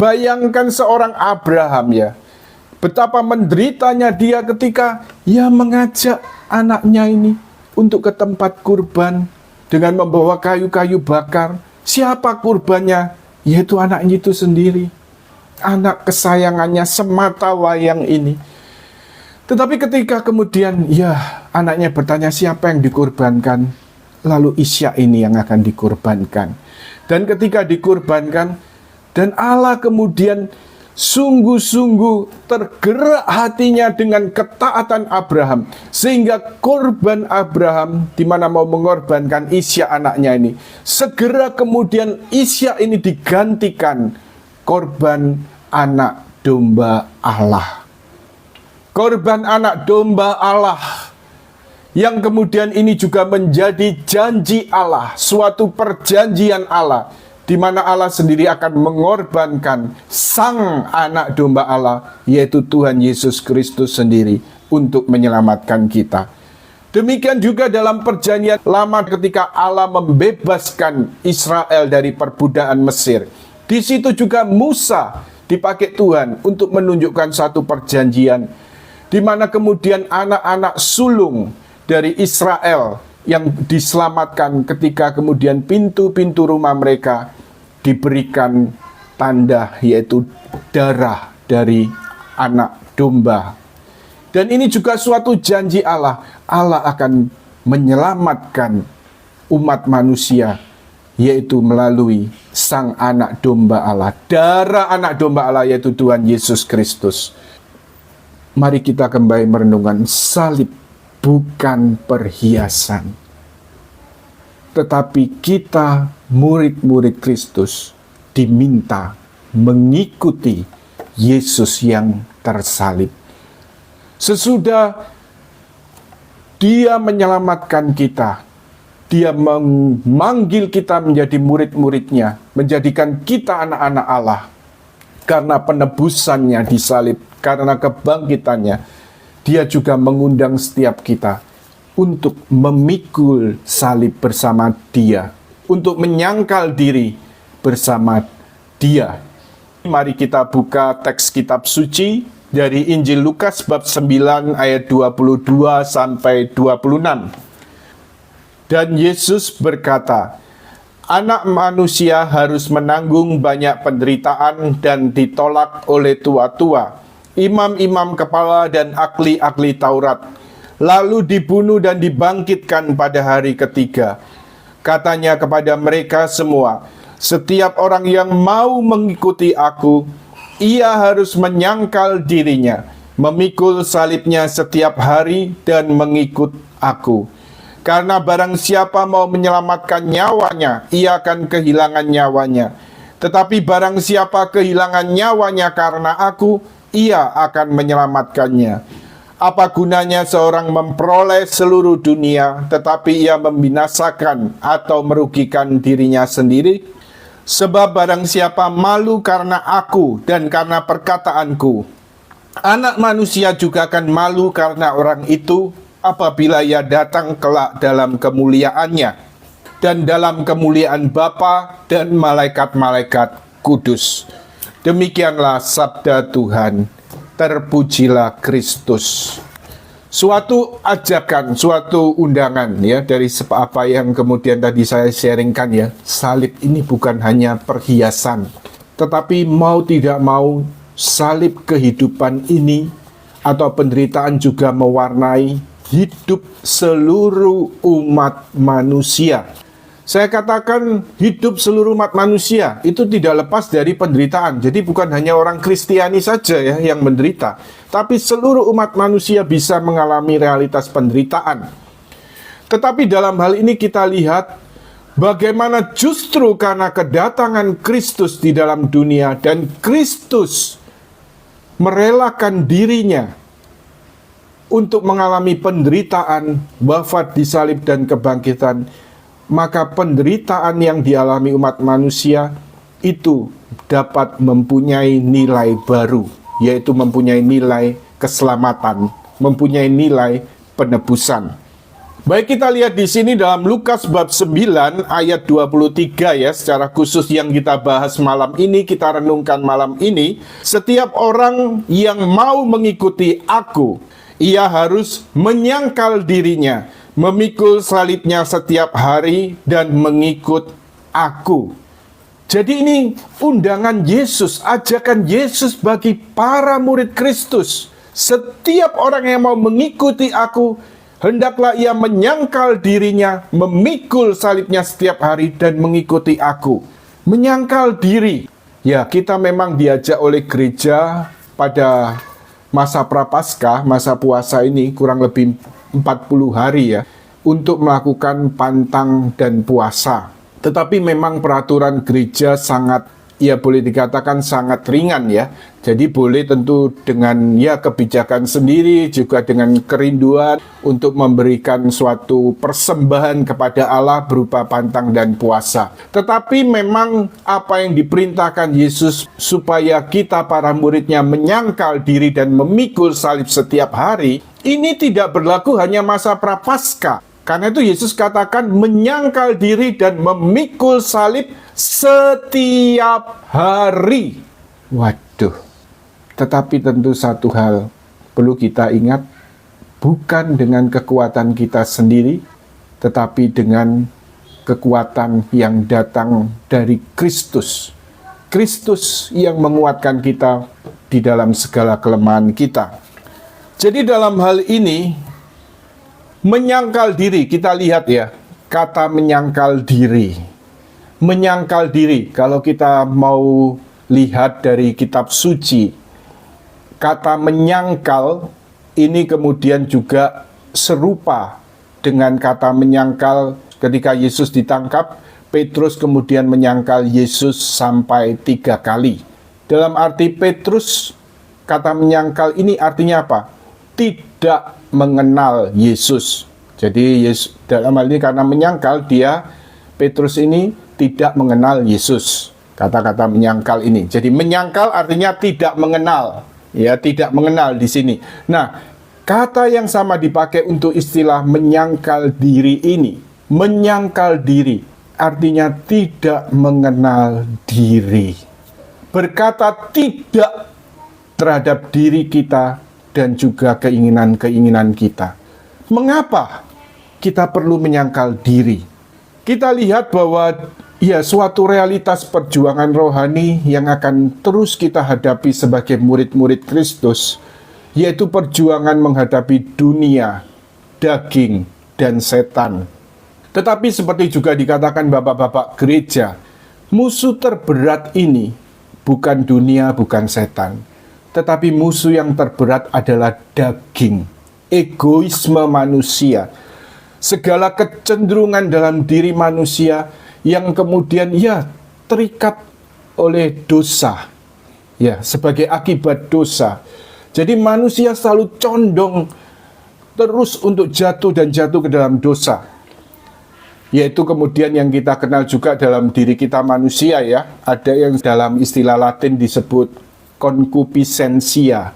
bayangkan seorang Abraham ya, betapa menderitanya dia ketika ia mengajak anaknya ini untuk ke tempat kurban dengan membawa kayu-kayu bakar. Siapa kurbannya? Yaitu anaknya itu sendiri, anak kesayangannya semata wayang ini. Tetapi ketika kemudian ya anaknya bertanya siapa yang dikurbankan, lalu Ishak ini yang akan dikurbankan. Dan ketika dikurbankan, dan Allah kemudian sungguh-sungguh tergerak hatinya dengan ketaatan Abraham, sehingga korban Abraham di mana mau mengorbankan Ishak anaknya ini, segera kemudian Ishak ini digantikan korban anak domba Allah. Korban anak domba Allah yang kemudian ini juga menjadi janji Allah, suatu perjanjian Allah, di mana Allah sendiri akan mengorbankan sang anak domba Allah, yaitu Tuhan Yesus Kristus sendiri, untuk menyelamatkan kita. Demikian juga dalam perjanjian lama ketika Allah membebaskan Israel dari perbudakan Mesir. Di situ juga Musa dipakai Tuhan untuk menunjukkan satu perjanjian, di mana kemudian anak-anak sulung dari Israel yang diselamatkan ketika kemudian pintu-pintu rumah mereka diberikan tanda, yaitu darah dari anak domba. Dan ini juga suatu janji Allah. Allah akan menyelamatkan umat manusia, yaitu melalui sang anak domba Allah, darah anak domba Allah, yaitu Tuhan Yesus Kristus. Mari kita kembali merenungkan, salib bukan perhiasan, tetapi kita murid-murid Kristus diminta mengikuti Yesus yang tersalib. Sesudah Dia menyelamatkan kita, Dia memanggil kita menjadi murid-muridnya, menjadikan kita anak-anak Allah. Karena penebusannya disalib, karena kebangkitannya, Dia juga mengundang setiap kita untuk memikul salib bersama Dia, untuk menyangkal diri bersama Dia. Mari kita buka teks kitab suci dari Injil Lukas bab 9 ayat 22 sampai 26. Dan Yesus berkata, Anak manusia harus menanggung banyak penderitaan dan ditolak oleh tua-tua, imam-imam kepala dan ahli-ahli Taurat, lalu dibunuh dan dibangkitkan pada hari ketiga. Katanya kepada mereka semua, setiap orang yang mau mengikuti aku, ia harus menyangkal dirinya, memikul salibnya setiap hari dan mengikut aku. Karena barang siapa mau menyelamatkan nyawanya, ia akan kehilangan nyawanya. Tetapi barang siapa kehilangan nyawanya karena aku, ia akan menyelamatkannya. Apa gunanya seorang memperoleh seluruh dunia, tetapi ia membinasakan atau merugikan dirinya sendiri? Sebab barang siapa malu karena aku dan karena perkataanku, Anak manusia juga akan malu karena orang itu, apabila ia datang kelak dalam kemuliaannya dan dalam kemuliaan Bapa dan malaikat-malaikat kudus. Demikianlah sabda Tuhan. Terpujilah Kristus. Suatu ajakan, suatu undangan ya dari apa yang kemudian tadi saya sharingkan ya. Salib ini bukan hanya perhiasan, tetapi mau tidak mau salib kehidupan ini atau penderitaan juga mewarnai hidup seluruh umat manusia. Saya katakan hidup seluruh umat manusia itu tidak lepas dari penderitaan. Jadi bukan hanya orang Kristiani saja ya yang menderita, tapi seluruh umat manusia bisa mengalami realitas penderitaan. Tetapi dalam hal ini kita lihat bagaimana justru karena kedatangan Kristus di dalam dunia dan Kristus merelakan dirinya untuk mengalami penderitaan, wafat, disalib, dan kebangkitan, maka penderitaan yang dialami umat manusia itu dapat mempunyai nilai baru, yaitu mempunyai nilai keselamatan, mempunyai nilai penebusan. Baik, kita lihat di sini dalam Lukas bab 9 ayat 23 ya, secara khusus yang kita bahas malam ini, kita renungkan malam ini. Setiap orang yang mau mengikuti aku, ia harus menyangkal dirinya, memikul salibnya setiap hari dan mengikut aku. Jadi ini undangan Yesus, ajakan Yesus bagi para murid Kristus. Setiap orang yang mau mengikuti aku, hendaklah ia menyangkal dirinya, memikul salibnya setiap hari dan mengikuti aku. Menyangkal diri. Ya, kita memang diajak oleh gereja pada masa Prapaskah, masa puasa ini kurang lebih 40 hari ya, untuk melakukan pantang dan puasa. Tetapi memang peraturan gereja sangat, ya boleh dikatakan sangat ringan ya. Jadi boleh tentu dengan ya kebijakan sendiri, juga dengan kerinduan untuk memberikan suatu persembahan kepada Allah berupa pantang dan puasa. Tetapi memang apa yang diperintahkan Yesus supaya kita para muridnya menyangkal diri dan memikul salib setiap hari, ini tidak berlaku hanya masa Prapaskah. Karena itu Yesus katakan menyangkal diri dan memikul salib setiap hari. Waduh. Tetapi tentu satu hal perlu kita ingat, bukan dengan kekuatan kita sendiri, tetapi dengan kekuatan yang datang dari Kristus. Kristus yang menguatkan kita di dalam segala kelemahan kita. Jadi dalam hal ini, menyangkal diri, kita lihat ya, kata menyangkal diri. Menyangkal diri, kalau kita mau lihat dari kitab suci, kata menyangkal ini kemudian juga serupa dengan kata menyangkal ketika Yesus ditangkap. Petrus kemudian menyangkal Yesus sampai 3 kali. Dalam arti Petrus, kata menyangkal ini artinya apa? Tidak mengenal Yesus. Jadi Yesus, dalam hal ini karena menyangkal, Petrus ini tidak mengenal Yesus. Kata-kata menyangkal ini. Jadi menyangkal artinya tidak mengenal. Ya, tidak mengenal di sini. Nah, kata yang sama dipakai untuk istilah menyangkal diri ini. Menyangkal diri artinya tidak mengenal diri. Berkata tidak terhadap diri kita dan juga keinginan-keinginan kita. Mengapa kita perlu menyangkal diri? Kita lihat bahwa ya, suatu realitas perjuangan rohani yang akan terus kita hadapi sebagai murid-murid Kristus, yaitu perjuangan menghadapi dunia, daging, dan setan. Tetapi seperti juga dikatakan bapak-bapak gereja, musuh terberat ini bukan dunia, bukan setan, tetapi musuh yang terberat adalah daging, egoisme manusia, segala kecenderungan dalam diri manusia yang kemudian ya terikat oleh dosa, ya sebagai akibat dosa. Jadi manusia selalu condong terus untuk jatuh dan jatuh ke dalam dosa. Yaitu kemudian yang kita kenal juga dalam diri kita manusia ya. Ada yang dalam istilah Latin disebut concupiscentia,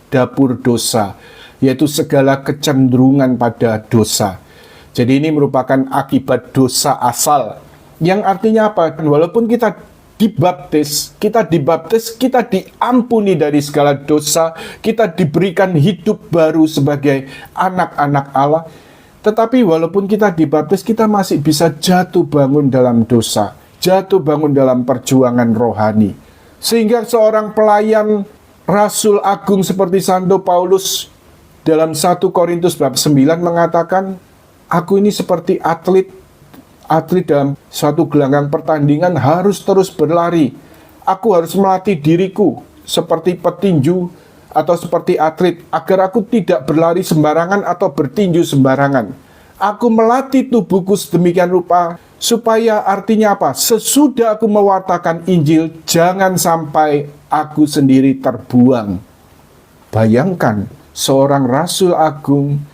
dapur dosa, yaitu segala kecenderungan pada dosa. Jadi ini merupakan akibat dosa asal. Yang artinya apa? Walaupun kita dibaptis, kita diampuni dari segala dosa, kita diberikan hidup baru sebagai anak-anak Allah. Tetapi walaupun kita dibaptis, kita masih bisa jatuh bangun dalam dosa, jatuh bangun dalam perjuangan rohani. Sehingga seorang pelayan Rasul Agung seperti Santo Paulus dalam 1 Korintus bab 9 mengatakan, aku ini seperti atlet dalam suatu gelanggang pertandingan harus terus berlari. Aku harus melatih diriku seperti petinju atau seperti atlet agar aku tidak berlari sembarangan atau bertinju sembarangan. Aku melatih tubuhku sedemikian rupa supaya artinya apa? Sesudah aku mewartakan Injil, jangan sampai aku sendiri terbuang. Bayangkan seorang Rasul Agung,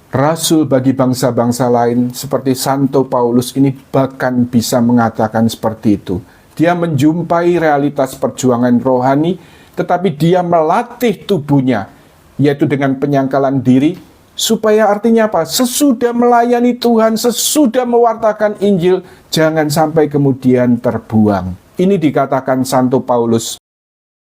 Rasul bagi bangsa-bangsa lain seperti Santo Paulus ini bahkan bisa mengatakan seperti itu. Dia menjumpai realitas perjuangan rohani, tetapi dia melatih tubuhnya, yaitu dengan penyangkalan diri, Supaya artinya apa? Sesudah melayani Tuhan, sesudah mewartakan Injil, jangan sampai kemudian terbuang. Ini dikatakan Santo Paulus